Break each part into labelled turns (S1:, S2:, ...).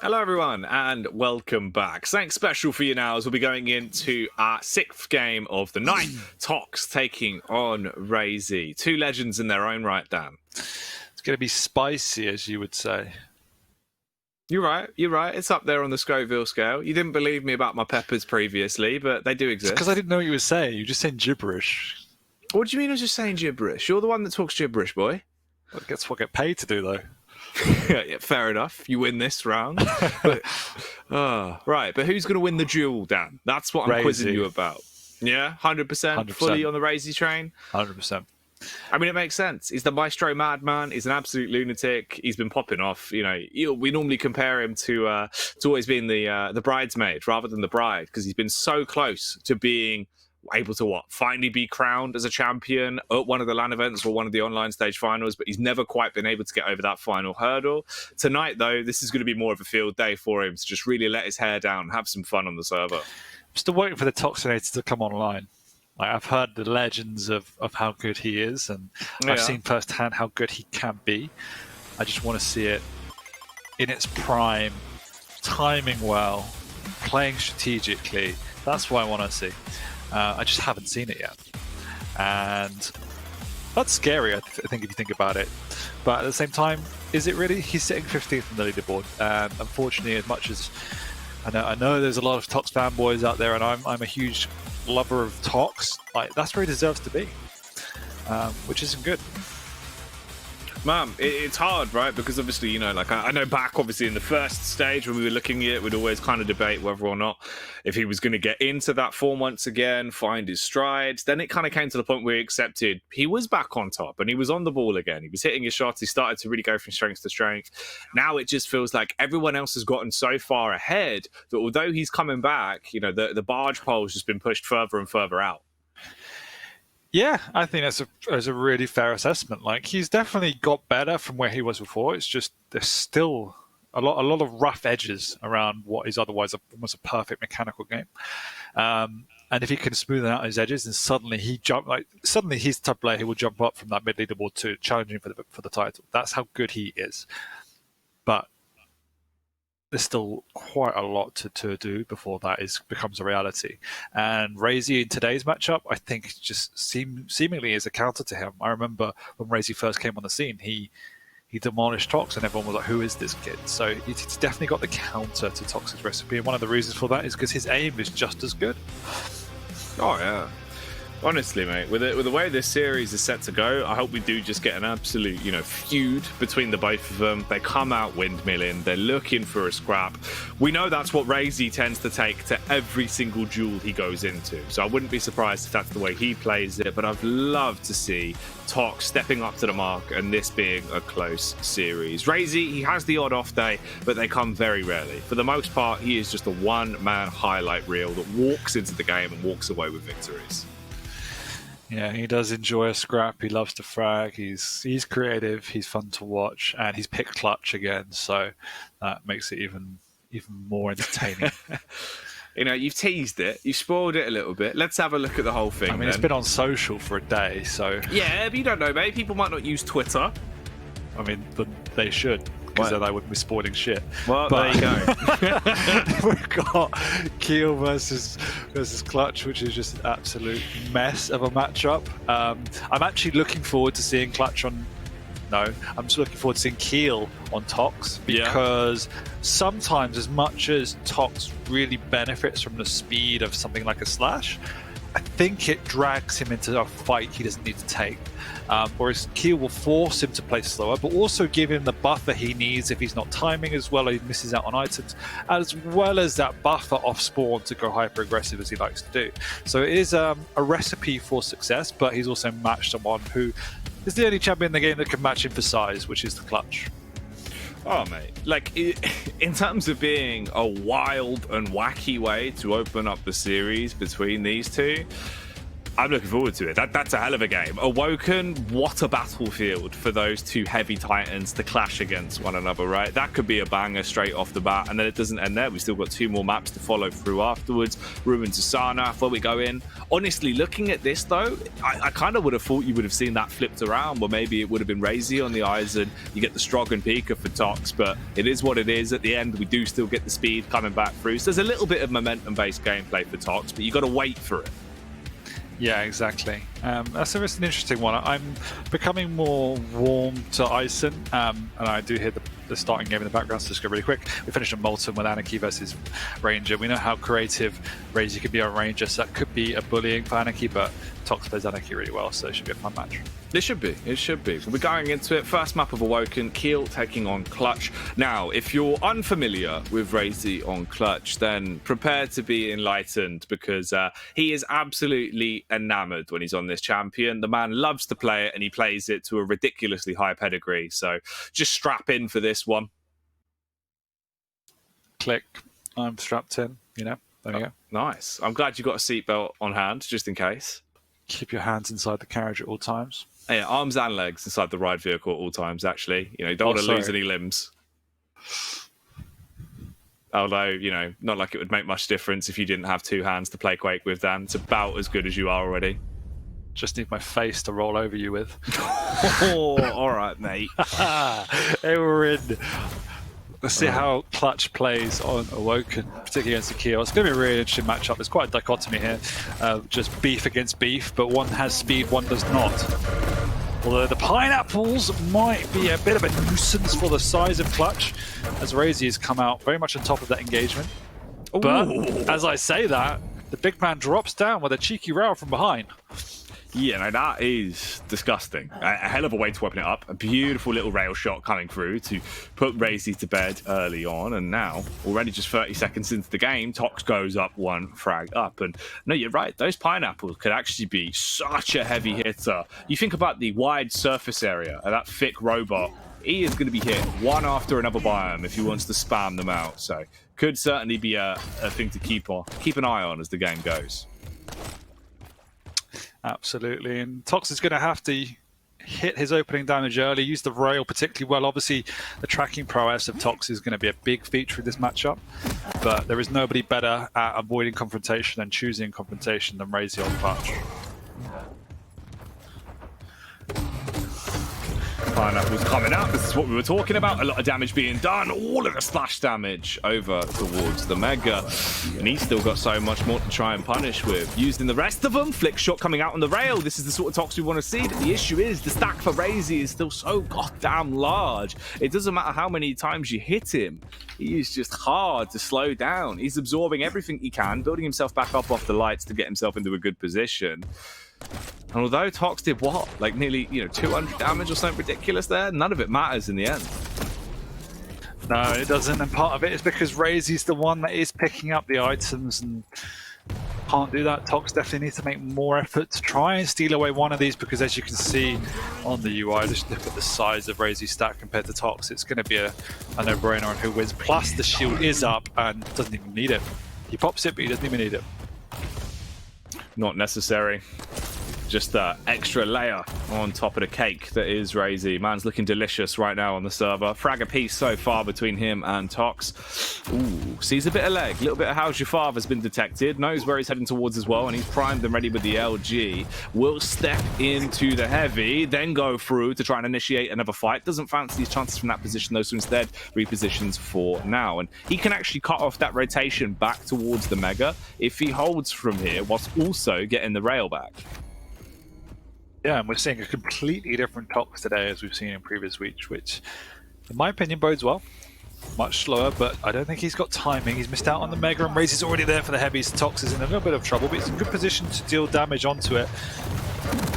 S1: Hello everyone and welcome back. Something special for you now as we'll be going into our 6th game of the night. Tox taking on Raisy. Two legends in their own right, Dan.
S2: It's going to be spicy, as you would say.
S1: You're right. It's up there on the Scoville scale. You didn't believe me about my peppers previously, but they do exist.
S2: Because I didn't know what you were saying. You were just saying gibberish.
S1: What do you mean I was just saying gibberish? You're the one that talks gibberish, boy.
S2: Well, that's what I get paid to do, though.
S1: Yeah, fair enough. You win this round. But, right, but who's going to win the duel, Dan? That's what I'm quizzing you about. Yeah, 100%? Fully on the Raisy train?
S2: 100%.
S1: I mean, it makes sense. He's the Maestro Madman. He's an absolute lunatic. He's been popping off. You know, we normally compare him to always being the bridesmaid rather than the bride because he's been so close to being able to finally be crowned as a champion at one of the LAN events or one of the online stage finals, but he's never quite been able to get over that final hurdle. Tonight, though, this is going to be more of a field day for him to just really let his hair down and have some fun on the server.
S2: I'm still waiting for the Toxinator to come online. I've heard the legends of how good he is, and I've seen firsthand how good he can be. I just want to see it in its prime, timing well, playing strategically. That's what I want to see. I just haven't seen it yet. And that's scary, I think, if you think about it. But at the same time, is it really? He's sitting 15th on the leaderboard. And unfortunately, as much as I know there's a lot of Tox fanboys out there, and I'm a huge lover of Tox, that's where he deserves to be, which isn't good.
S1: Man, it's hard, right? Because obviously, you know, like I know back obviously in the first stage when we were looking at it, we'd always kind of debate whether or not if he was going to get into that form once again, find his strides. Then it kind of came to the point where he accepted he was back on top and he was on the ball again. He was hitting his shots. He started to really go from strength to strength. Now it just feels like everyone else has gotten so far ahead that although he's coming back, you know, the barge pole's just been pushed further and further out.
S2: Yeah, I think that's a really fair assessment. Like, he's definitely got better from where he was before. It's just there's still a lot of rough edges around what is otherwise almost a perfect mechanical game. And if he can smoothen out his edges, then suddenly he's the type of player who will jump up from that mid leaderboard to challenging for the title. That's how good he is. But there's still quite a lot to do before that becomes a reality. And Raisy in today's matchup, I think, just seemingly is a counter to him. I remember when Raisy first came on the scene, he demolished Tox, and everyone was like, "Who is this kid?" So he's definitely got the counter to Tox's recipe, and one of the reasons for that is because his aim is just as good.
S1: Oh yeah. Honestly, mate, with the way this series is set to go, I hope we do just get an absolute, feud between the both of them. They come out windmilling. They're looking for a scrap. We know that's what Raisy tends to take to every single duel he goes into. So I wouldn't be surprised if that's the way he plays it. But I'd love to see Tox stepping up to the mark and this being a close series. Raisy, he has the odd off day, but they come very rarely. For the most part, he is just a one-man highlight reel that walks into the game and walks away with victories.
S2: Yeah, he does enjoy a scrap. He loves to frag. He's creative. He's fun to watch, and he's picked clutch again, so that makes it even more entertaining.
S1: You've teased it. You've spoiled it a little bit. Let's have a look at the whole thing.
S2: I mean, it's been on social for a day, so
S1: yeah, but you don't know, mate. People might not use Twitter.
S2: I mean, they should, because then I wouldn't be spoiling shit.
S1: Well, there you go.
S2: We've got Keel versus Clutch, which is just an absolute mess of a matchup. I'm actually looking forward to seeing Clutch on. No, I'm just looking forward to seeing Keel on Tox, because sometimes, as much as Tox really benefits from the speed of something like a Slash, I think it drags him into a fight he doesn't need to take. Whereas Keel will force him to play slower, but also give him the buffer he needs if he's not timing as well, or he misses out on items, as well as that buffer off spawn to go hyper aggressive as he likes to do. So it is a recipe for success, but he's also matched someone who is the only champion in the game that can match him for size, which is the Clutch.
S1: Oh, mate. Like, in terms of being a wild and wacky way to open up the series between these two, I'm looking forward to it. That's a hell of a game. Awoken, what a battlefield for those two heavy titans to clash against one another, right? That could be a banger straight off the bat, and then it doesn't end there. We've still got 2 more maps to follow through afterwards. Ruins of Sarnath, where we go in. Honestly, looking at this, though, I kind of would have thought you would have seen that flipped around, where maybe it would have been Raisy on the eyes, and you get the Strog and Pika for Tox, but it is what it is. At the end, we do still get the speed coming back through. So there's a little bit of momentum-based gameplay for Tox, but you got to wait for it.
S2: Yeah, exactly. That's an interesting one. I'm becoming more warm to Ison, and I do hear the starting game in the background, so just go really quick. We finished at Molten with Anarchy versus Ranger. We know how creative Raisy could be on Ranger, so that could be a bullying for Anarchy, but Tox plays Anarchy really well, so it should be a fun match.
S1: It should be. It should be. We're going into it. First map of Awoken, Keel taking on Clutch. Now, if you're unfamiliar with Raisy on Clutch, then prepare to be enlightened, because he is absolutely enamored when he's on this champion. The man loves to play it, and he plays it to a ridiculously high pedigree. So just strap in for this one.
S2: Click. I'm strapped in, you know. There you go.
S1: Nice. I'm glad you got a seatbelt on hand, just in case.
S2: Keep your hands inside the carriage at all times.
S1: Yeah, arms and legs inside the ride vehicle at all times, actually. You know, you don't want to lose any limbs. Although, you know, not like it would make much difference if you didn't have 2 hands to play Quake with, Dan. It's about as good as you are already.
S2: Just need my face to roll over you with.
S1: Oh, all right, mate.
S2: Hey, we're in. Let's see how Clutch plays on Awoken, particularly against the Keel. It's going to be a really interesting matchup. There's quite a dichotomy here. Just beef against beef, but one has speed, one does not. Although the pineapples might be a bit of a nuisance for the size of Clutch, as Raisy has come out very much on top of that engagement. Ooh. But as I say that, the big man drops down with a cheeky rail from behind.
S1: Yeah, no, that is disgusting. A hell of a way to weapon it up. A beautiful little rail shot coming through to put Raisy to bed early on. And now, already just 30 seconds into the game, Tox goes up 1 frag up. And no, you're right. Those pineapples could actually be such a heavy hitter. You think about the wide surface area of that thick robot. He is going to be hit one after another by him if he wants to spam them out. So could certainly be a thing to keep an eye on as the game goes.
S2: Absolutely, and Tox is going to have to hit his opening damage early, use the rail particularly well. Obviously, the tracking prowess of Tox is going to be a big feature in this matchup, but there is nobody better at avoiding confrontation and choosing confrontation than Raisy on Clutch.
S1: Pineapple's coming out. This is what we were talking about. A lot of damage being done. All of the splash damage over towards the Mega. And he's still got so much more to try and punish with. Using the rest of them. Flick shot coming out on the rail. This is the sort of Tox we want to see. But the issue is the stack for Raisy is still so goddamn large. It doesn't matter how many times you hit him. He is just hard to slow down. He's absorbing everything he can, building himself back up off the lights to get himself into a good position. And although Tox did what? Like nearly, 200 damage or something ridiculous there? None of it matters in the end.
S2: No, it doesn't. And part of it is because Raisy's the one that is picking up the items and can't do that. Tox definitely needs to make more effort to try and steal away one of these, because as you can see on the UI, just look at the size of Raisy's stack compared to Tox. It's going to be a no-brainer on who wins. Plus the shield is up and doesn't even need it. He pops it, but he doesn't even need it.
S1: Not necessary. Just that extra layer on top of the cake that is Raisy. Man's looking delicious right now on the server. Frag a piece so far between him and Tox. Ooh, sees a bit of leg. A little bit of how's your father's been detected. Knows where he's heading towards as well, and he's primed and ready with the LG. Will step into the heavy, then go through to try and initiate another fight. Doesn't fancy his chances from that position though, so instead repositions for now. And he can actually cut off that rotation back towards the Mega if he holds from here, whilst also getting the rail back.
S2: Yeah, and we're seeing a completely different Tox today as we've seen in previous weeks, which, in my opinion, bodes well. Much slower, but I don't think he's got timing. He's missed out on the Mega, and Raisy's already there for the heavies. Tox is in a little bit of trouble, but he's in good position to deal damage onto it.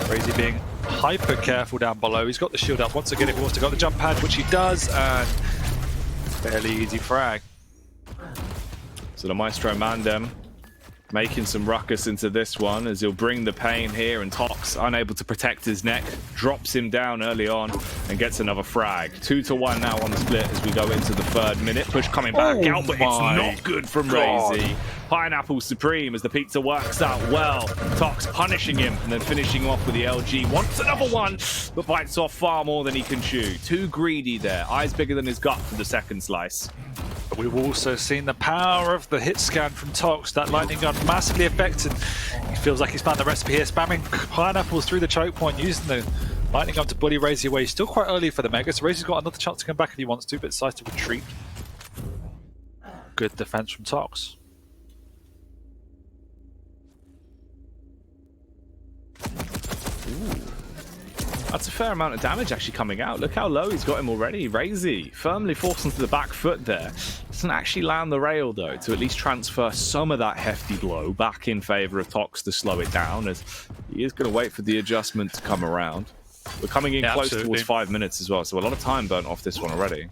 S2: Raisy being hyper careful down below. He's got the shield up once again if he wants to go the jump pad, which he does, and fairly easy frag.
S1: So the Maestro Mandem making some ruckus into this one as he'll bring the pain here, and Tox, unable to protect his neck, drops him down early on and gets another frag. 2-1 now on the split as we go into the 3rd minute. Push coming back out, but it's not good from Raisy. Pineapple Supreme as the pizza works out well. Tox punishing him and then finishing him off with the LG. Wants another one, but bites off far more than he can chew. Too greedy there. Eyes bigger than his gut for the second slice.
S2: But we've also seen the power of the hit scan from Tox. That lightning gun massively effective. He feels like he's found the recipe here, spamming pineapples through the choke point, using the lightning gun to bully Raisy away. Still quite early for the Mega, so Raisy's got another chance to come back if he wants to, but decides to retreat. Good defense from Tox.
S1: Ooh. That's a fair amount of damage actually coming out. Look how low he's got him already. Raisy firmly forced onto the back foot there. Doesn't actually land the rail though, to at least transfer some of that hefty blow back in favor of Tox to slow it down, as he is going to wait for the adjustment to come around. We're coming in close towards 5 minutes as well, so a lot of time burnt off this one already.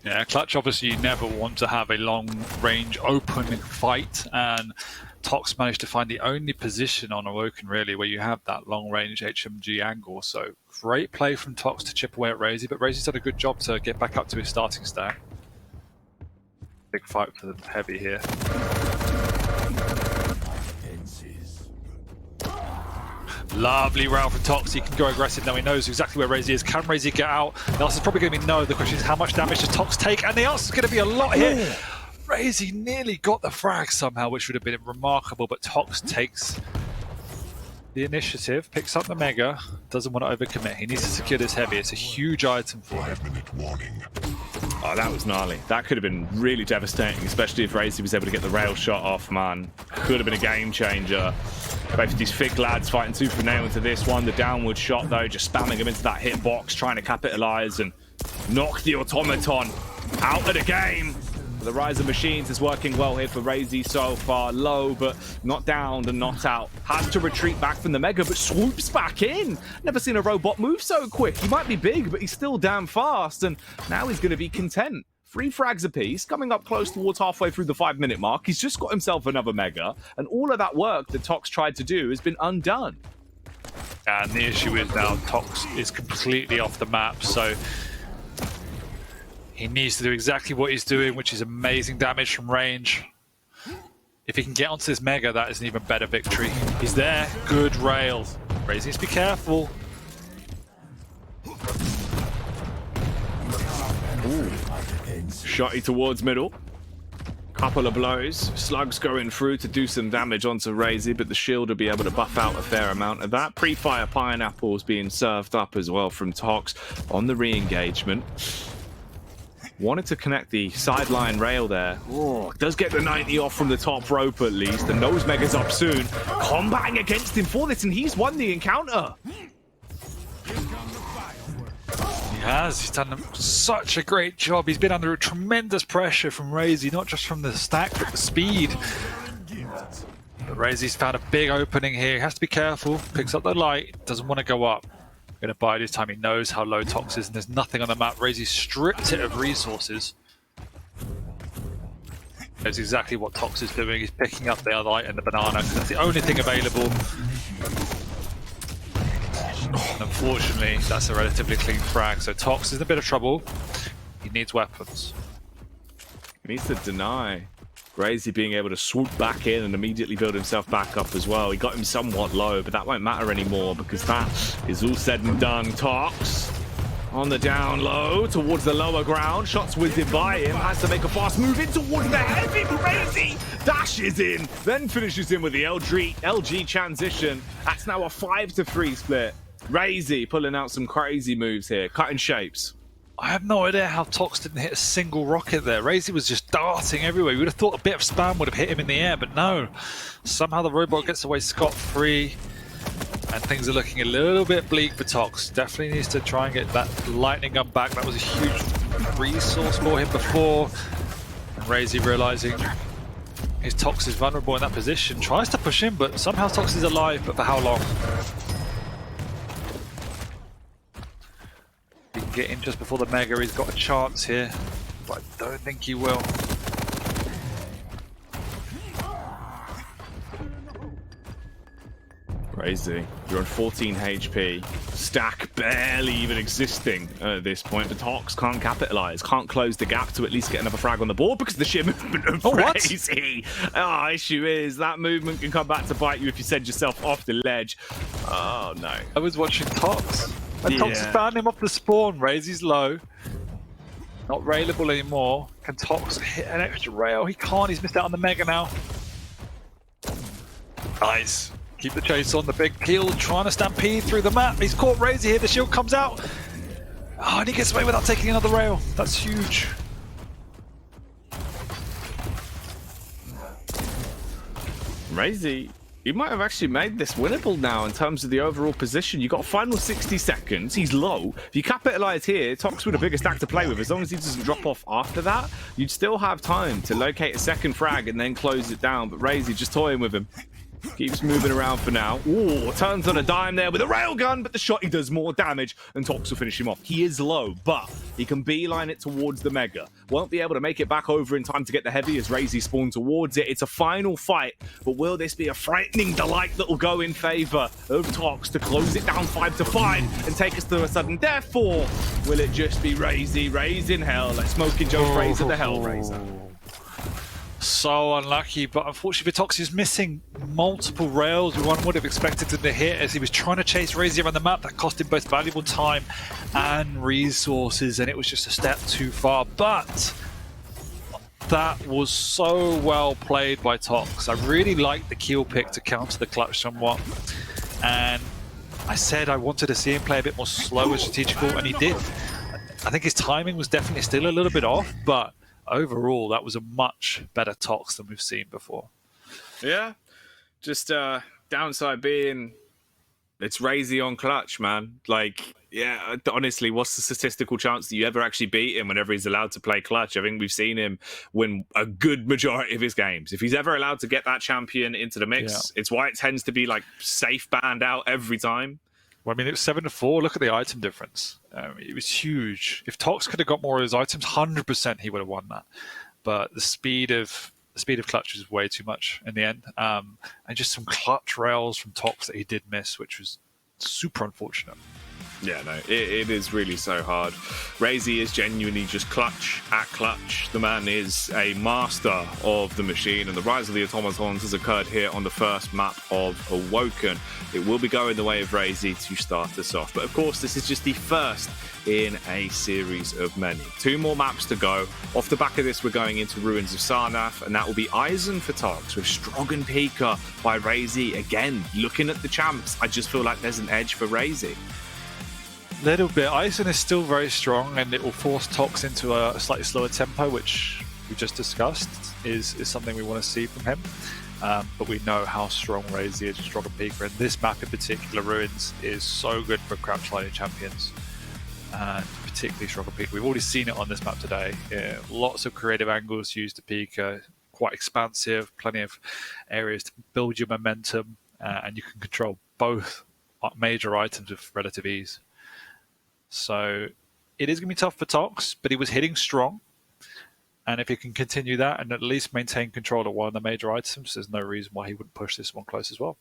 S2: Yeah, Clutch, obviously you never want to have a long-range open fight, and Tox managed to find the only position on Awoken really where you have that long-range HMG angle. So great play from Tox to chip away at Raisy, but Raisy's done a good job to get back up to his starting stack. Big fight for the heavy here. Lovely round for Tox. He can go aggressive now. He knows exactly where Raisy is. Can Raisy get out? The answer is probably going to be no. The question is how much damage does Tox take? And the answer is going to be a lot here. Raisy nearly got the frag somehow, which would have been remarkable, but Tox takes the initiative, picks up the Mega, doesn't want to overcommit. He needs to secure this heavy. It's a huge item for him.
S3: 5-minute warning.
S1: Oh, that was gnarly. That could have been really devastating, especially if Raisy was able to get the rail shot off, man. Could have been a game changer. Both of these Fig lads fighting tooth and nail into this one. The downward shot, though, just spamming him into that hitbox, trying to capitalize and knock the automaton out of the game. The Rise of Machines is working well here for Raisy so far. Low, but not downed and not out. Has to retreat back from the Mega, but swoops back in. Never seen a robot move so quick. He might be big, but he's still damn fast. And now he's going to be content. 3 frags apiece, coming up close towards halfway through the 5-minute mark. He's just got himself another Mega. And all of that work that Tox tried to do has been undone.
S2: And the issue is now Tox is completely off the map. So he needs to do exactly what he's doing, which is amazing damage from range. If he can get onto this Mega, that is an even better victory. He's there. Good rail. Raisy needs to be careful.
S1: Ooh. Shotty towards middle. Couple of blows. Slugs going through to do some damage onto Raisy, but the shield will be able to buff out a fair amount of that. Pre-fire pineapples being served up as well from Tox on the re-engagement. Wanted to connect the sideline rail there. Oh, does get the 90 off from the top rope at least, and those Megas up soon. Combating against him for this, and he's won the encounter.
S2: He has. He's done such a great job. He's been under tremendous pressure from Raisy, not just from the stack, but the speed. But Raisy's found a big opening here. He has to be careful. Picks up the light. Doesn't want to go up. Going to bide his time. He knows how low Tox is, and there's nothing on the map. Raisy stripped it of resources. Knows exactly what Tox is doing. He's picking up the light and the banana, because that's the only thing available. And unfortunately, that's a relatively clean frag. So Tox is in a bit of trouble. He needs weapons.
S1: He needs to deny Raisy being able to swoop back in and immediately build himself back up as well. He got him somewhat low, but that won't matter anymore because that is all said and done. Tox on the down low towards the lower ground. Shots whizzing by him. Has to make a fast move in towards the heavy. Raisy dashes in, then finishes in with the LG transition. That's now a 5-3 split. Raisy pulling out some crazy moves here, cutting shapes.
S2: I have no idea how Tox didn't hit a single rocket there. Raisy was just darting everywhere. You would have thought a bit of spam would have hit him in the air, but no. Somehow the robot gets away scot-free, and things are looking a little bit bleak for Tox. Definitely needs to try and get that lightning gun back. That was a huge resource for him before. And Raisy realizing his Tox is vulnerable in that position. Tries to push him, but somehow Tox is alive, but for how long? He can get in just before the Mega. He's got a chance here, but I don't think he will.
S1: Crazy. You're on 14 HP. Stack barely even existing at this point. The Tox can't capitalize, can't close the gap to at least get another frag on the board because of the sheer movement of Raisy. Issue is that movement can come back to bite you if you send yourself off the ledge. Oh, no.
S2: I was watching Tox. And Tox has found him off the spawn. Raisy's low. Not railable anymore. Can Tox hit an extra rail? He can't. He's missed out on the Mega now. Nice. Keep the chase on. The big kill, trying to stampede through the map. He's caught Raisy here. The shield comes out. Oh, and he gets away without taking another rail. That's huge.
S1: Raisy, he might have actually made this winnable now in terms of the overall position. You got a final 60 seconds. He's low. If you capitalize here, Tox with a bigger stack to play with. As long as he doesn't drop off after that, you'd still have time to locate a second frag and then close it down. But Raisy just toying with him. Keeps moving around for now. Ooh, turns on a dime there with a railgun, but the shot he does more damage, and Tox will finish him off. He is low, but he can beeline it towards the Mega. Won't be able to make it back over in time to get the heavy as Raisy spawns towards it. It's a final fight, but will this be a frightening delight that will go in favor of Tox to close it down 5-5 and take us to a sudden death? Or will it just be Raisy raising hell like Smoking Joe Fraser, the Hellraiser?
S2: So unlucky, but unfortunately for Tox, he's missing multiple rails. One would have expected him to hit as he was trying to chase Raisy around the map. That cost him both valuable time and resources, and it was just a step too far. But that was so well played by Tox. I really liked the kill pick to counter the clutch somewhat. And I said I wanted to see him play a bit more slow and strategical, and he did. I think his timing was definitely still a little bit off, but overall, that was a much better Tox than we've seen before.
S1: Yeah, just downside being it's Raisy on clutch, man. Like, yeah, honestly, what's the statistical chance that you ever actually beat him whenever he's allowed to play clutch? I think we've seen him win a good majority of his games. If he's ever allowed to get that champion into the mix, it's why it tends to be like safe banned out every time.
S2: Well, I mean, it was 7-4. Look at the item difference. It was huge. If Tox could have got more of his items, 100% he would have won that. But the speed of clutch was way too much in the end. And just some clutch rails from Tox that he did miss, which was super unfortunate.
S1: Yeah, no, it is really so hard. Raisy is genuinely just clutch at clutch. The man is a master of the machine, and the rise of the automatons has occurred here on the first map of Awoken. It will be going the way of Raisy to start us off. But of course, this is just the first in a series of many. 2 more maps to go. Off the back of this, we're going into Ruins of Sarnath, and that will be Eisen for Tox with Strogan Pika by Raisy. Again, looking at the champs, I just feel like there's an edge for Raisy.
S2: Little bit. Eisen is still very strong, and it will force Tox into a slightly slower tempo, which we just discussed is something we want to see from him. But we know how strong Raisy is and Stronger Pika, and this map in particular, Ruins, is so good for crouch lining champions, and particularly Stronger Pika. We've already seen it on this map today. Lots of creative angles used to Pika, quite expansive, plenty of areas to build your momentum, and you can control both major items with relative ease. So it is going to be tough for Tox, but he was hitting strong. And if he can continue that and at least maintain control of one of the major items, there's no reason why he wouldn't push this one close as well.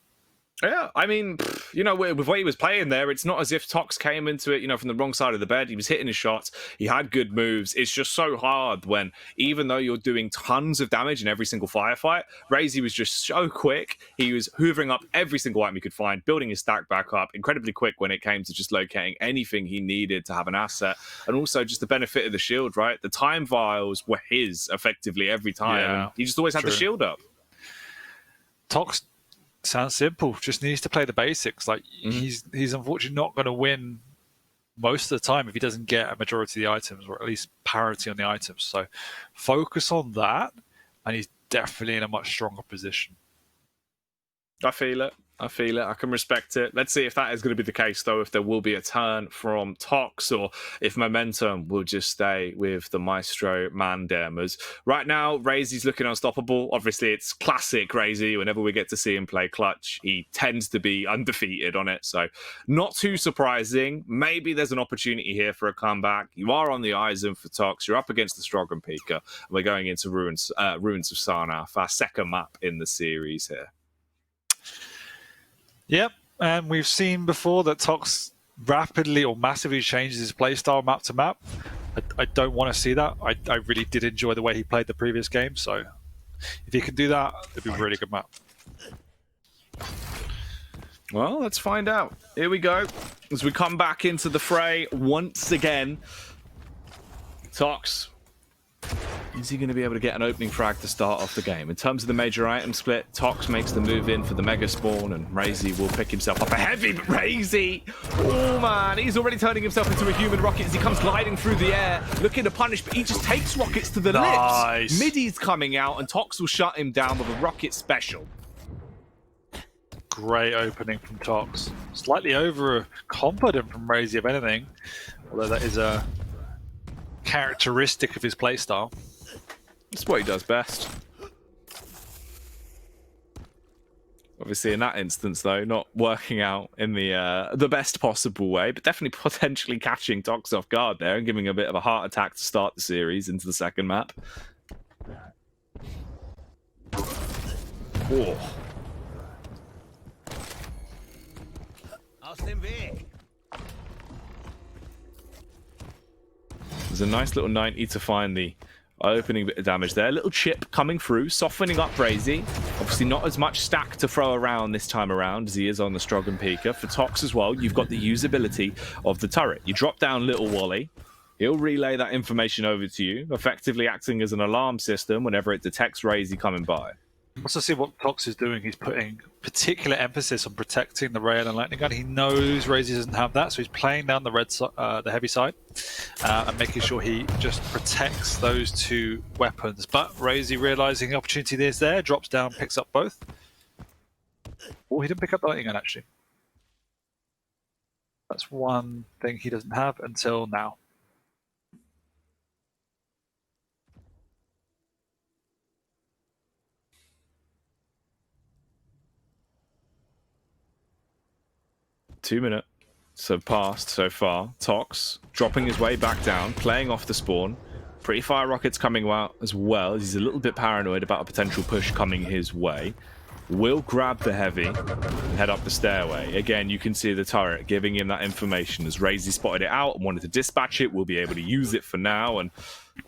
S2: Yeah,
S1: I mean, you know, with what he was playing there, it's not as if Tox came into it, you know, from the wrong side of the bed. He was hitting his shots. He had good moves. It's just so hard when, even though you're doing tons of damage in every single firefight, Raisy was just so quick. He was hoovering up every single item he could find, building his stack back up, incredibly quick when it came to just locating anything he needed to have an asset. And also just the benefit of the shield, right? The time vials were his, effectively, every time. Yeah, he just always had the shield up.
S2: Tox sounds simple. Just needs to play the basics. Like he's unfortunately not going to win most of the time if he doesn't get a majority of the items, or at least parity on the items. So focus on that, and he's definitely in a much stronger position.
S1: I feel it. I can respect it. Let's see if that is going to be the case, though, if there will be a turn from Tox, or if momentum will just stay with the Maestro Mandamas. Right now, Raisy's looking unstoppable. Obviously, it's classic Raisy. Whenever we get to see him play clutch, he tends to be undefeated on it. So not too surprising. Maybe there's an opportunity here for a comeback. You are on the Eisen for Tox. You're up against the Strogan Pika. We're going into Ruins of Sarnath, our second map in the series here.
S2: Yep, And we've seen before that Tox rapidly or massively changes his playstyle map to map. I don't want to see that. I really did enjoy the way he played the previous game, so if he can do that, it'd be a really good map.
S1: Well, let's find out. Here we go. As we come back into the fray once again. Tox. Is he going to be able to get an opening frag to start off the game? In terms of the major item split, Tox makes the move in for the mega spawn, and Raisy will pick himself up a heavy. But Raisy, oh man, he's already turning himself into a human rocket as he comes gliding through the air, looking to punish, but he just takes rockets to the lips. Midi's coming out, and Tox will shut him down with a rocket special.
S2: Great opening from Tox. Slightly overconfident from Raisy, if anything, although that is a characteristic of his playstyle.
S1: That's what he does best. Obviously, in that instance, though, not working out in the best possible way, but definitely potentially catching Tox off guard there and giving a bit of a heart attack to start the series into the second map. Oh. There's a nice little 90 to find the opening bit of damage there. Little chip coming through, softening up Raisy. Obviously not as much stack to throw around this time around as he is on the Strogan Pika. For Tox as well, you've got the usability of the turret. You drop down Little Wally. He'll relay that information over to you, effectively acting as an alarm system whenever it detects Raisy coming by.
S2: Also see what Tox is doing. He's putting particular emphasis on protecting the rail and lightning gun. He knows Raisy doesn't have that, so he's playing down the heavy side and making sure he just protects those two weapons. But Raisy, realizing the opportunity is there, drops down, picks up both. Oh, he didn't pick up the lightning gun, actually. That's one thing he doesn't have until now.
S1: Two-minute have passed so far. Tox dropping his way back down, playing off the spawn. Pretty fire rockets coming out as well. He's a little bit paranoid about a potential push coming his way. Will grab the heavy and head up the stairway. Again, you can see the turret giving him that information. As Raisy spotted it out and wanted to dispatch it, we'll be able to use it for now and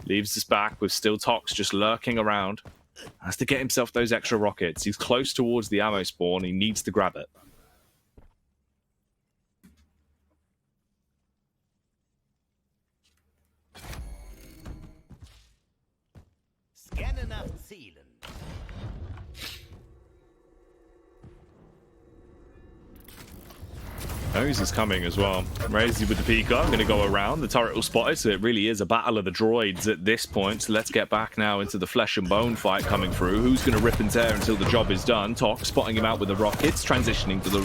S1: leaves us back with still Tox just lurking around. Has to get himself those extra rockets. He's close towards the ammo spawn. He needs to grab it.
S3: Gerne nach Zielen.
S1: Nose is coming as well. Raisy with the Pika, going to go around. The turret will spot it, so it really is a battle of the droids at this point. So let's get back now into the flesh and bone fight coming through. Who's going to rip and tear until the job is done? Tox spotting him out with the rockets, transitioning to the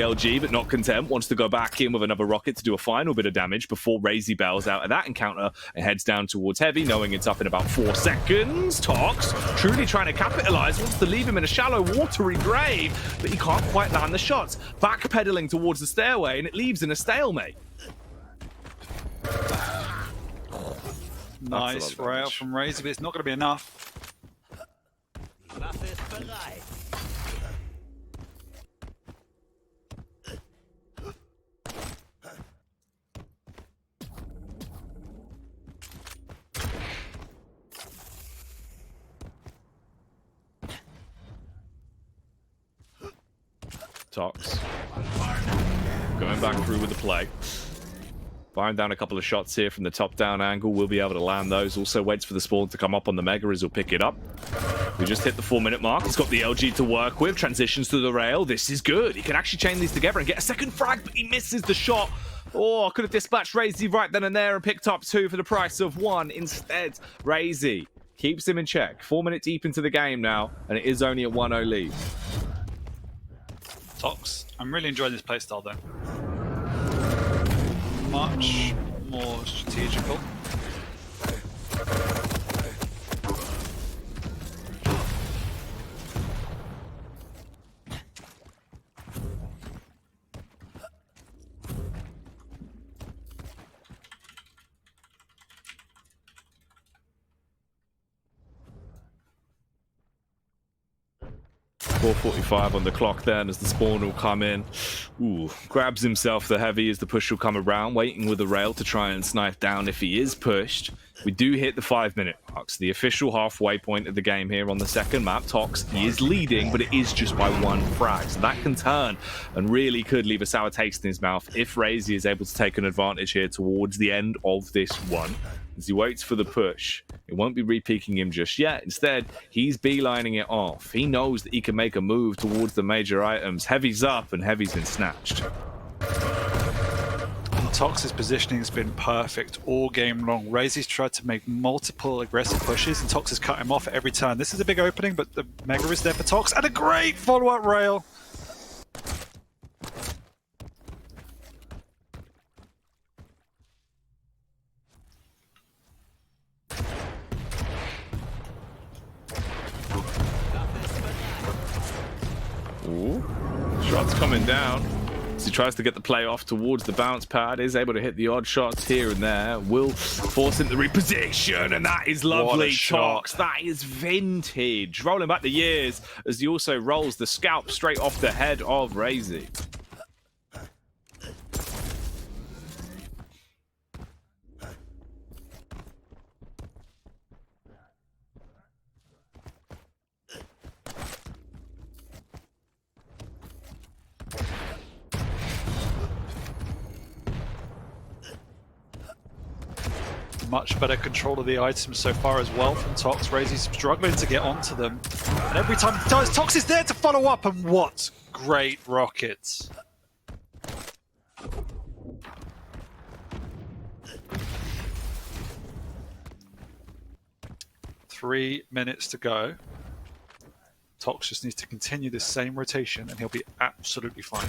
S1: LG, but not content. Wants to go back in with another rocket to do a final bit of damage before Raisy bails out of that encounter and heads down towards heavy, knowing it's up in about 4 seconds. Tox truly trying to capitalize, wants to leave him in a shallow, watery grave, but he can't quite land the shots. Backpedaling towards the stairway, and it leaves in a stalemate.
S2: Nice rail from Raisy, but it's not going to be enough.
S3: Waffe ist bereit.
S1: Tox going back through with the play. Firing down a couple of shots here from the top-down angle. We'll be able to land those. Also waits for the spawn to come up on the Mega as he'll pick it up. We just hit the 4-minute mark. He's got the LG to work with. Transitions to the rail. This is good. He can actually chain these together and get a second frag, but he misses the shot. Oh, could have dispatched Raisy right then and there and picked up 2 for the price of 1. Instead, Raisy keeps him in check. 4 minutes deep into the game now, and it is only a 1-0 lead.
S2: Tox, I'm really enjoying this playstyle though. Much more strategical.
S1: 4:45 on the clock then as the spawn will come in. Ooh, grabs himself the heavy as the push will come around, waiting with the rail to try and snipe down if he is pushed. We do hit the 5-minute marks, the official halfway point of the game here on the second map. Tox, he is leading, but it is just by 1 frag, so that can turn and really could leave a sour taste in his mouth if Raisy is able to take an advantage here towards the end of this one. As he waits for the push, it won't be re-peeking him just yet. Instead, he's beelining it off. He knows that he can make a move towards the major items. Heavy's up and Heavy's been snatched.
S2: Tox's positioning has been perfect all game long. Raisy's tried to make multiple aggressive pushes and Tox has cut him off at every turn. This is a big opening, but the Mega is there for Tox and a great follow-up rail.
S1: Ooh. Shots coming down. As he tries to get the play off towards the bounce pad, is able to hit the odd shots here and there. Will force him to reposition, and that is lovely. Tox, that is vintage. Rolling back the years as he also rolls the scalp straight off the head of Raisy.
S2: Much better control of the items so far as well from Tox. Raisy's struggling to get onto them. And every time he does, Tox is there to follow up, and what great rockets. Three minutes to go. Tox just needs to continue this same rotation and he'll be absolutely fine.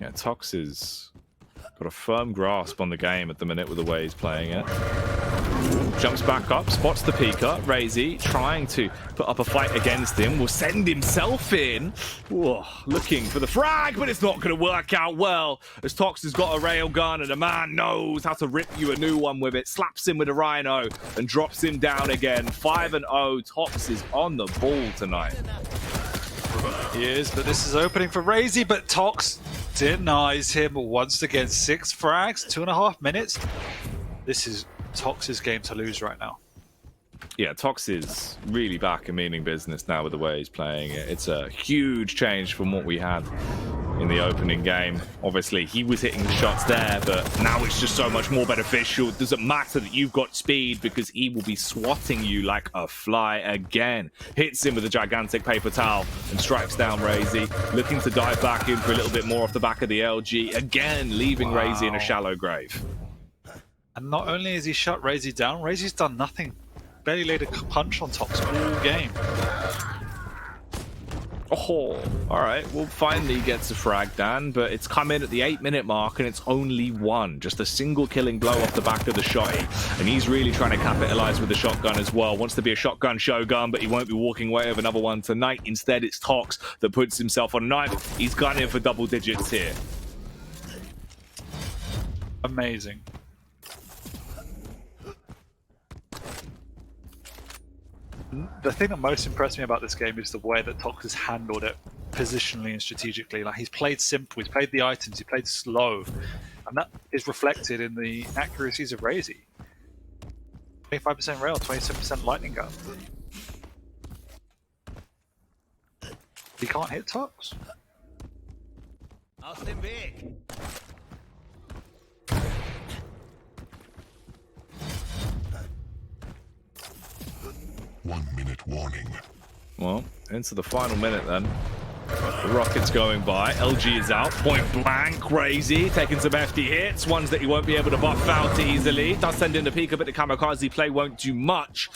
S1: Yeah, Tox is got a firm grasp on the game at the minute with the way he's playing it. Jumps back up, spots the peeker. Raisy trying to put up a fight against him. Will send himself in. Whoa, looking for the frag, but it's not going to work out well. As Tox has got a railgun and a man knows how to rip you a new one with it. Slaps him with a rhino and drops him down again. 5-0. Tox is on the ball tonight.
S2: He is, but this is opening for Raisy, but Tox denies him once again. 6 frags, 2.5 minutes. This is Tox's game to lose right now.
S1: Yeah, Tox is really back in meaning business now with the way he's playing it. It's a huge change from what we had in the opening game. Obviously, he was hitting the shots there, but now it's just so much more beneficial. It doesn't matter that you've got speed because he will be swatting you like a fly again. Hits him with a gigantic paper towel and strikes down Raisy. Looking to dive back in for a little bit more off the back of the LG. Again, leaving Raisy in a shallow grave.
S2: And not only has he shut Raisy down, Raisy's done nothing. Barely laid a punch on Tox all game.
S1: Oh, all right. Well, finally gets a frag, Dan, but it's come in at the 8-minute mark and it's only one. Just a single killing blow off the back of the shotty. And he's really trying to capitalize with the shotgun as well. Wants to be a shotgun shogun, but he won't be walking away with another one tonight. Instead, it's Tox that puts himself on a knife. He's gunning for double digits here.
S2: Amazing. The thing that most impressed me about this game is the way that Tox has handled it positionally and strategically. Like, he's played simple, he's played the items, he played slow, and that is reflected in the accuracies of Raisy. 25% rail, 27% lightning gun. He can't hit Tox.
S3: Aus dem Weg.
S4: 1 minute warning.
S1: Well, into the final minute then. The rocket's going by. LG is out. Point blank. Raisy taking some hefty hits. Ones that he won't be able to buff out easily. Does send in the peek, but the kamikaze play won't do much.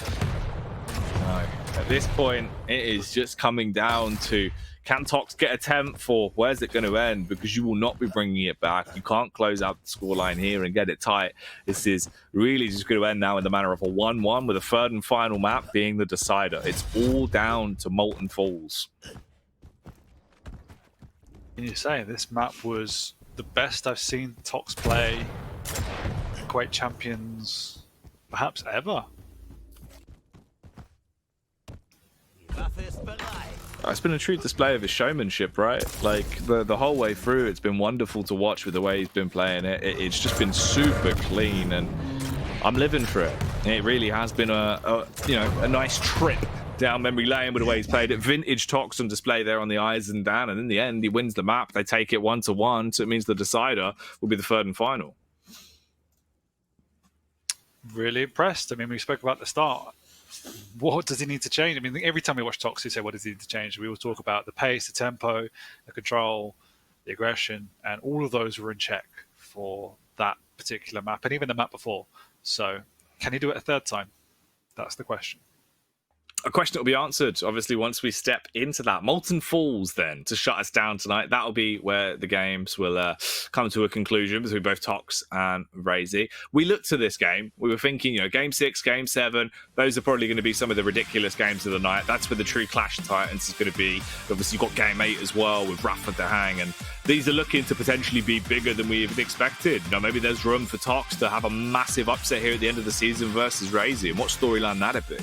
S1: No. At this point, it is just coming down to, can Tox get a 10th, or where's it going to end? Because you will not be bringing it back. You can't close out the scoreline here and get it tight. This is really just going to end now in the manner of a 1-1 with a third and final map being the decider. It's all down to Molten Falls.
S2: Can you say this map was the best I've seen Tox play Quake Champions perhaps ever?
S3: Waffe ist bereit.
S1: It's been a true display of his showmanship, right? Like the whole way through, it's been wonderful to watch with the way he's been playing it. It's just been super clean, and I'm living for it. It really has been a nice trip down memory lane with the way he's played it. Vintage Tox on display there on the eyes and down, and in the end, he wins the map. They take it 1-1, so it means the decider will be the third and final.
S2: Really impressed. I mean, we spoke about the start. What does he need to change? I mean, every time we watch Tox, we say, what does he need to change? We will talk about the pace, the tempo, the control, the aggression, and all of those were in check for that particular map, and even the map before. So, can he do it a third time? That's the question.
S1: A question that will be answered, obviously, once we step into that. Molten Falls, then, to shut us down tonight. That'll be where the games will come to a conclusion between both Tox and Raisy. We looked to this game. We were thinking, Game 6, Game 7, those are probably going to be some of the ridiculous games of the night. That's where the true Clash of Titans is going to be. Obviously, you've got Game 8 as well with Rafa to hang, and these are looking to potentially be bigger than we even expected. Maybe there's room for Tox to have a massive upset here at the end of the season versus Raisy, and what storyline that'd be.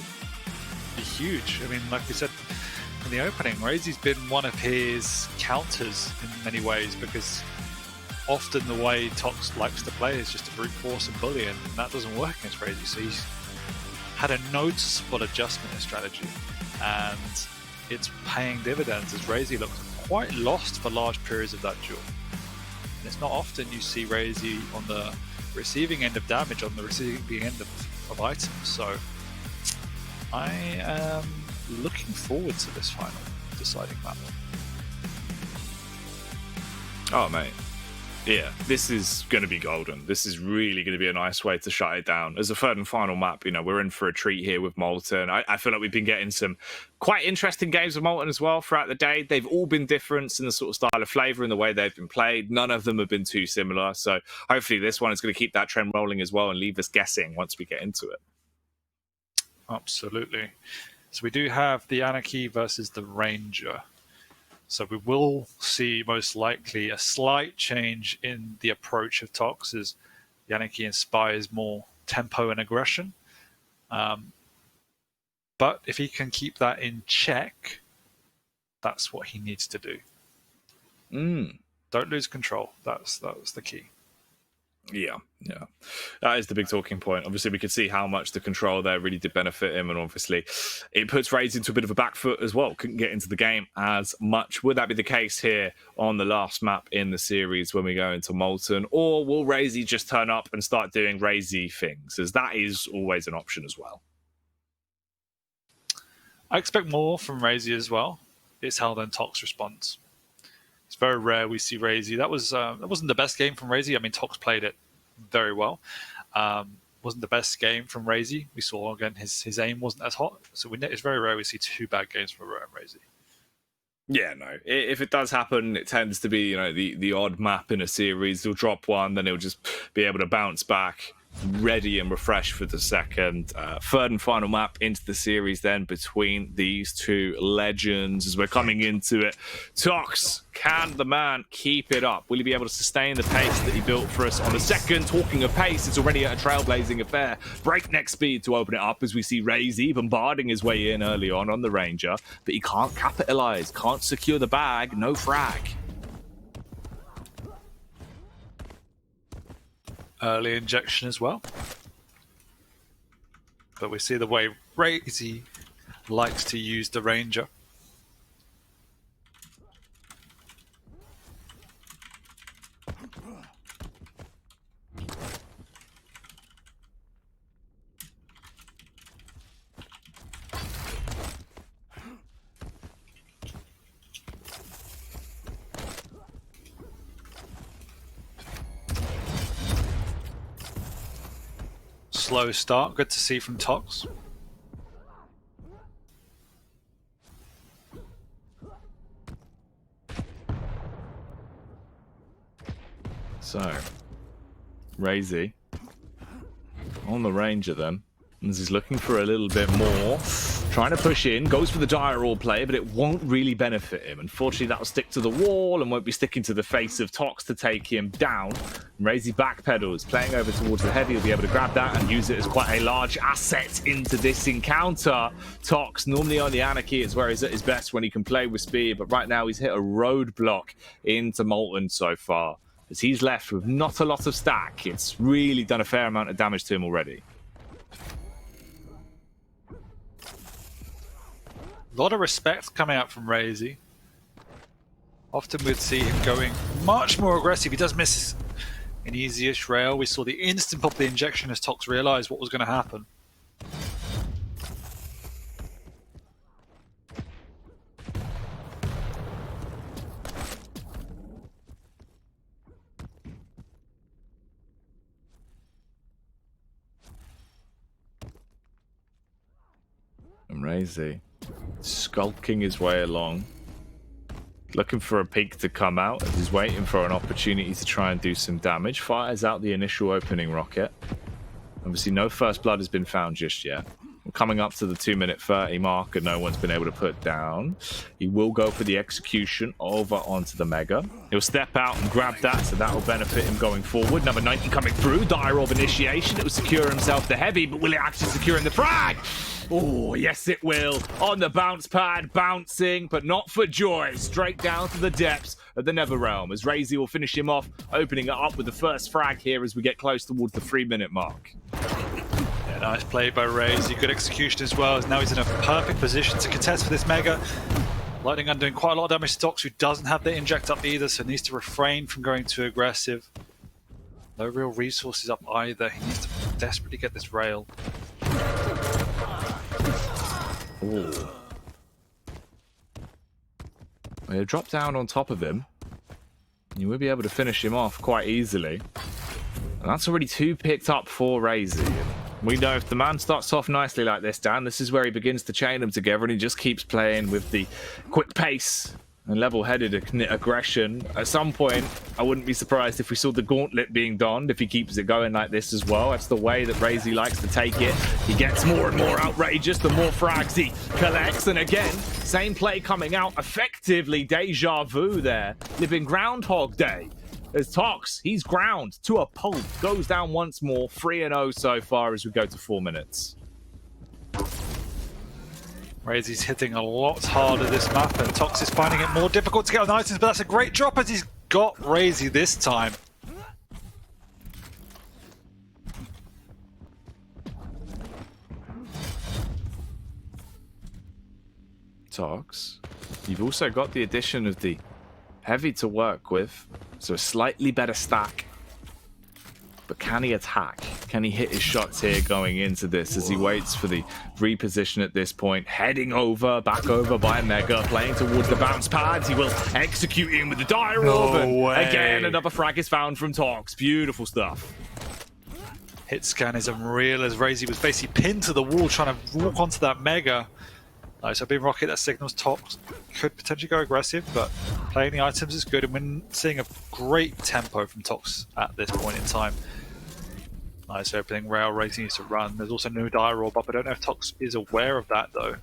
S2: Huge. I mean, like we said in the opening, Raisy's been one of his counters in many ways, because often the way Tox likes to play is just to brute force and bully, and that doesn't work against Raisy. So he's had a noticeable adjustment in strategy, and it's paying dividends as Raisy looks quite lost for large periods of that duel. And it's not often you see Raisy on the receiving end of damage, on the receiving end of items. So I am looking forward to this final deciding map.
S1: Oh, mate. Yeah, this is going to be golden. This is really going to be a nice way to shut it down. As a third and final map, we're in for a treat here with Molten. I feel like we've been getting some quite interesting games of Molten as well throughout the day. They've all been different in the sort of style of flavour and the way they've been played. None of them have been too similar. So hopefully this one is going to keep that trend rolling as well and leave us guessing once we get into it.
S2: Absolutely. So we do have the Anarchy versus the Ranger. So we will see most likely a slight change in the approach of Tox, as the Anarchy inspires more tempo and aggression. But if he can keep that in check, that's what he needs to do. Don't lose control. That's the key.
S1: Yeah. That is the big talking point. Obviously, we could see how much the control there really did benefit him, and obviously it puts Raisy into a bit of a back foot as well. Couldn't get into the game as much. Would that be the case here on the last map in the series when we go into Molten? Or will Raisy just turn up and start doing Raisy things, as that is always an option as well?
S2: I expect more from Raisy as well. It's how then Tox responds. It's very rare we see Raisy. That wasn't the best game from Raisy. I mean, Tox played it very well. Wasn't the best game from Raisy. We saw again his aim wasn't as hot. So it's very rare we see two bad games from Raisy.
S1: Yeah, no. If it does happen, it tends to be the odd map in a series. He'll drop one, then he'll just be able to bounce back, ready and refreshed for the second. Third and final map into the series then between these two legends as we're coming into it. Tox, can the man keep it up? Will he be able to sustain the pace that he built for us on the second? Talking of pace, it's already a trailblazing affair. Breakneck speed to open it up as we see Raisy bombarding his way in early on the Ranger, but he can't capitalize, can't secure the bag, no frag.
S2: Early injection as well. But we see the way Raisy likes to use the Ranger. Slow start, good to see from Tox.
S1: So, Raisy on the Ranger then, as he's looking for a little bit more. Trying to push in, goes for the dire orb play, but it won't really benefit him. Unfortunately, that'll stick to the wall and won't be sticking to the face of Tox to take him down. Raisy backpedals, playing over towards the heavy. He'll be able to grab that and use it as quite a large asset into this encounter. Tox, normally on the Anarchy, is where he's at his best when he can play with speed, but right now he's hit a roadblock into Molten so far. As he's left with not a lot of stack, it's really done a fair amount of damage to him already.
S2: A lot of respect coming out from Raisy. Often we'd see him going much more aggressive. He does miss an easier rail. We saw the instant pop of the injection as Tox realized what was going to happen.
S1: And Raisy skulking his way along, looking for a peak to come out as he's waiting for an opportunity to try and do some damage. Fires out the initial opening rocket. Obviously no first blood has been found just yet. We're coming up to the 2-minute 30 mark and no one's been able to put down. He will go for the execution over onto the Mega. He'll step out and grab that, so that will benefit him going forward. Number 90 coming through, dire orb initiation. It will secure himself the heavy, but will it actually secure him the frag? Oh, yes it will. On the bounce pad, bouncing, but not for joy. Straight down to the depths of the Netherrealm as Raisy will finish him off, opening it up with the first frag here as we get close towards the 3-minute mark.
S2: Yeah, nice play by Raisy. Good execution as well. Now he's in a perfect position to contest for this Mega. Lightning Gun doing quite a lot of damage to Tox, who doesn't have the inject up either, so needs to refrain from going too aggressive. No real resources up either. He needs to desperately get this rail.
S1: Ooh. He'll drop down on top of him. You will be able to finish him off quite easily. And that's already 2 picked up for Raisy. We know if the man starts off nicely like this, Dan, this is where he begins to chain them together and he just keeps playing with the quick pace and level-headed aggression. At some point, I wouldn't be surprised if we saw the gauntlet being donned if he keeps it going like this as well. That's the way that Raisy likes to take it. He gets more and more outrageous the more frags he collects. And again, same play coming out, effectively deja vu there. Living Groundhog Day. As Tox, he's ground to a pulp. Goes down once more, 3-0 so far as we go to 4 minutes.
S2: Raisy's hitting a lot harder this map, and Tox is finding it more difficult to get on items, but that's a great drop as he's got Raisy this time.
S1: Tox, you've also got the addition of the heavy to work with, so a slightly better stack. But can he attack? Can he hit his shots here going into this as he waits for the reposition at this point? Heading over, back over by Mega, playing towards the bounce pads. He will execute him with the dire orb. Again, another frag is found from Tox. Beautiful stuff.
S2: Hit scan is unreal as Raisy was basically pinned to the wall trying to walk onto that Mega. Nice, so being rocket that signals Tox could potentially go aggressive, but playing the items is good, and we're seeing a great tempo from Tox at this point in time. Nice opening rail, Raisy needs to run. There's also no dire orb up. I don't know if Tox is aware of that though.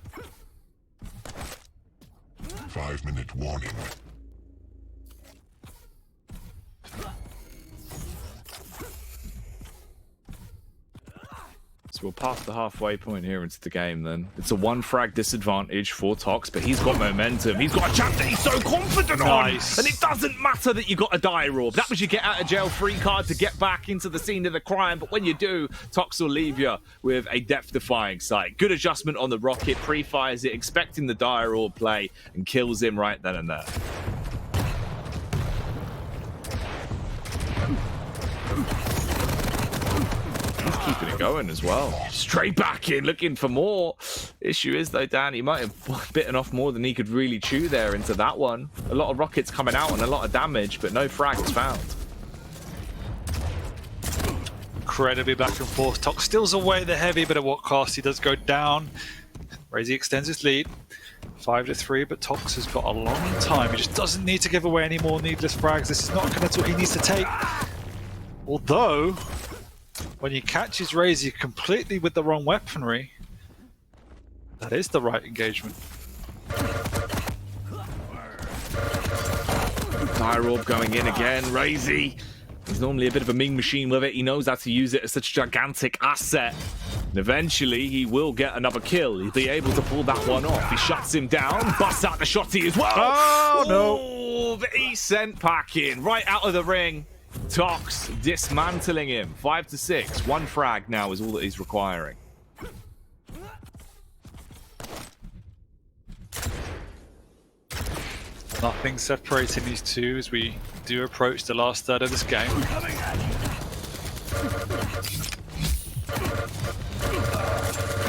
S4: 5-minute warning.
S1: So we'll pass the halfway point here into the game then. It's a 1 frag disadvantage for Tox, but he's got momentum. He's got a champ that he's so confident on! And it doesn't matter that you got a dire orb. That was your get out of jail free card to get back into the scene of the crime, but when you do, Tox will leave you with a depth-defying sight. Good adjustment on the rocket, pre-fires it, expecting the dire orb play, and kills him right then and there. Keeping it going as well. Straight back in, looking for more. Issue is though, Dan, he might have bitten off more than he could really chew there into that one. A lot of rockets coming out and a lot of damage, but no frags found.
S2: Incredibly back and forth. Tox steals away the heavy, but at what cost? He does go down. Raisy extends his lead. 5-3, but Tox has got a long time. He just doesn't need to give away any more needless frags. This is not going to what he needs to take. Although, when he catches Raisy completely with the wrong weaponry, That is the right engagement.
S1: Fire Orb going in again. Raisy. He's normally a bit of a mean machine with it. He knows how to use it as such a gigantic asset. And eventually, he will get another kill. He'll be able to pull that one off. He shuts him down, busts out the shotty as well.
S2: Oh, no.
S1: But he's sent packing right out of the ring. Tox dismantling him. 5 to 6. 1 frag now is all that he's requiring.
S2: Nothing separating these two as we do approach the last third of this game.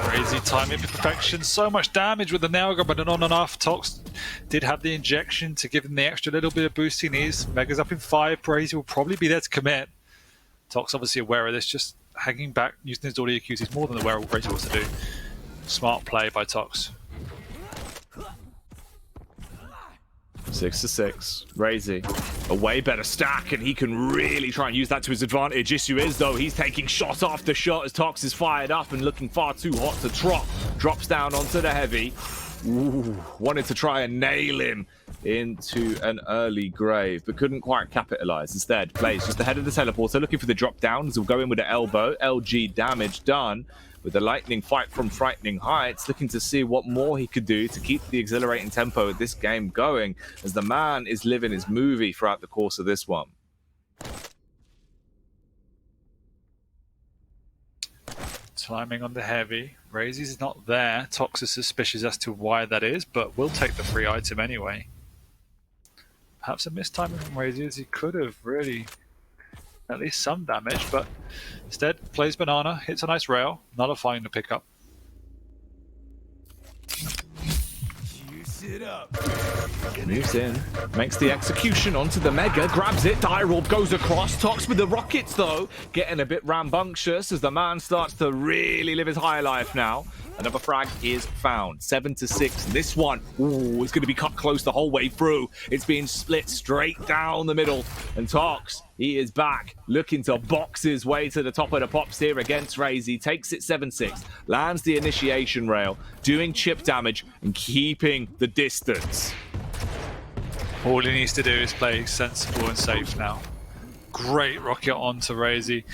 S2: Crazy timing to perfection. So much damage with the nail gun, but not enough. Tox did have the injection to give him the extra little bit of boost he needs. Mega's up in 5. Raisy will probably be there to commit. Tox obviously aware of this, just hanging back, using his audio cues. He's more than aware of what Raisy wants to do. Smart play by Tox.
S1: 6 to 6. Raisy, a way better stack, and he can really try and use that to his advantage. Issue is, though, he's taking shot after shot as Tox is fired up and looking far too hot to drop. Drops down onto the heavy. Ooh, wanted to try and nail him into an early grave, but couldn't quite capitalize. Instead, plays just ahead of the teleporter, looking for the drop downs. He'll go in with the elbow. LG damage done. With the lightning fight from frightening heights, looking to see what more he could do to keep the exhilarating tempo of this game going, as the man is living his movie throughout the course of this one.
S2: Timing on the heavy. Raisy's not there. Tox is suspicious as to why that is, but we'll take the free item anyway. Perhaps a mistiming from Raisy, as he could have really at least some damage, but instead plays banana, hits a nice rail, nullifying the pickup.
S3: Juice it up.
S1: Moves in, makes the execution onto the Mega, grabs it, Dire Orb goes across, Tox with the rockets though, getting a bit rambunctious as the man starts to really live his high life now. Another frag is found. 7 to 6. This one, ooh, it's going to be cut close the whole way through. It's being split straight down the middle. And Tox, he is back, looking to box his way to the top of the pops here against Raisy. Takes it 7-6. Lands the initiation rail, doing chip damage and keeping the distance.
S2: All he needs to do is play sensible and safe now. Great rocket onto Raisy.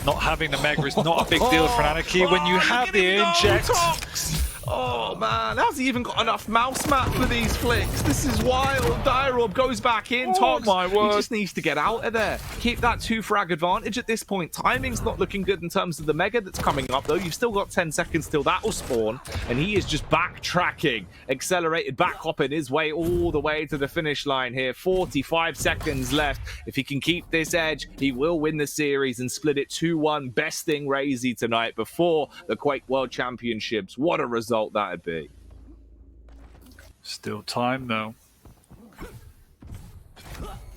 S2: Not having the Mega is not a big deal for Anarchy when you have the inject.
S1: Oh man, how's he even got enough mouse map for these flicks? This is wild. Dire Orb goes back in. Tox,
S2: my word.
S1: He just needs to get out of there. Keep that 2 frag advantage at this point. Timing's not looking good in terms of the Mega that's coming up though. You've still got 10 seconds till that'll spawn. And he is just backtracking. Accelerated back hopping his way all the way to the finish line here. 45 seconds left. If he can keep this edge, he will win the series and split it 2-1. Besting Raisy tonight before the Quake World Championships. What a result that'd be.
S2: Still time though.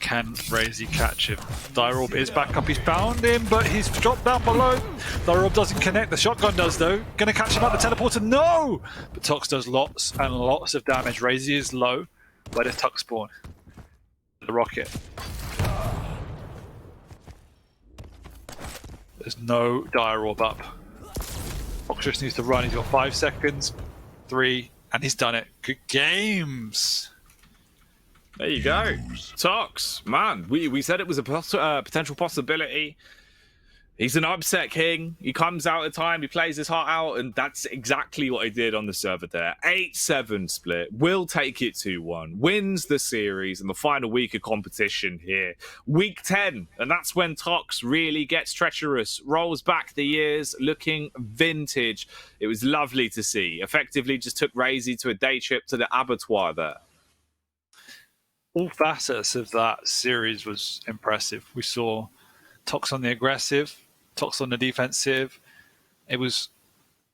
S2: Can Raisy catch him? Dire Orb is back up, he's found him, but he's dropped down below. Dire Orb doesn't connect, the shotgun does though. Gonna catch him at the teleporter, no! But Tox does lots and lots of damage. Raisy is low. Where does Tox spawn? The rocket. There's no Dire Orb up. Tox just needs to run, he's got 5 seconds, 3, and he's done it. Good games!
S1: There you go. Tox, man, we said it was a potential possibility. He's an upset king. He comes out at time, he plays his heart out, and that's exactly what he did on the server there. 8-7 split, will take it 2-1, wins the series in the final week of competition here. Week 10, and that's when Tox really gets treacherous, rolls back the years, looking vintage. It was lovely to see. Effectively just took Raisy to a day trip to the abattoir there.
S2: All facets of that series was impressive. We saw Tox on the aggressive, Tox on the defensive. It was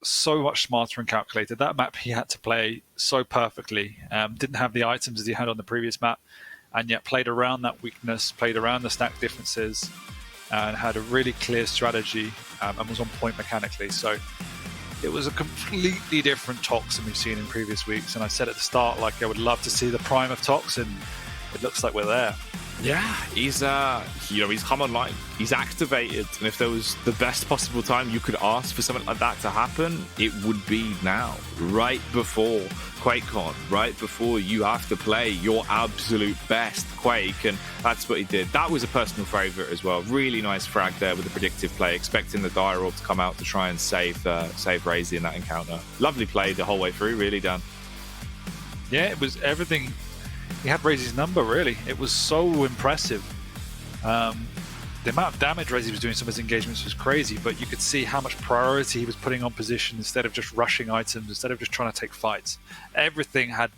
S2: so much smarter and calculated. That map he had to play so perfectly. Didn't have the items as he had on the previous map, and yet played around that weakness, played around the stack differences, and had a really clear strategy and was on point mechanically. So it was a completely different Tox than we've seen in previous weeks. And I said at the start, like, I would love to see the prime of Tox, and it looks like we're there.
S1: Yeah, he's he's come online, he's activated, and if there was the best possible time you could ask for something like that to happen, it would be now, right before QuakeCon, right before you have to play your absolute best Quake, and that's what he did. That was a personal favourite as well. Really nice frag there with the predictive play, expecting the Dire Orb to come out to try and save Raisy in that encounter. Lovely play the whole way through, really done.
S2: Yeah, it was everything. He had Raisy's number, really. It was so impressive. The amount of damage Raisy was doing some of his engagements was crazy, but you could see how much priority he was putting on position instead of just rushing items, instead of just trying to take fights. Everything had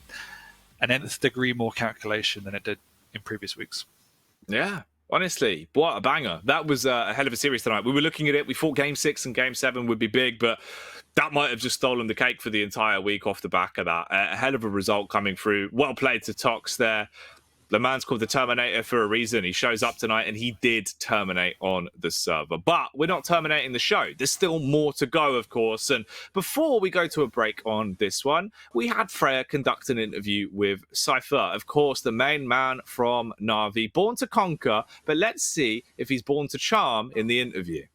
S2: an nth degree more calculation than it did in previous weeks.
S1: Yeah, honestly, what a banger. That was a hell of a series tonight. We were looking at it. We thought Game 6 and Game 7 would be big, but that might have just stolen the cake for the entire week off the back of that. A hell of a result coming through. Well played to Tox there. The man's called the Terminator for a reason. He shows up tonight and he did terminate on the server. But we're not terminating the show. There's still more to go, of course. And before we go to a break on this one, we had Freya conduct an interview with Cypher. Of course, the main man from Na'Vi, born to conquer. But let's see if he's born to charm in the interview.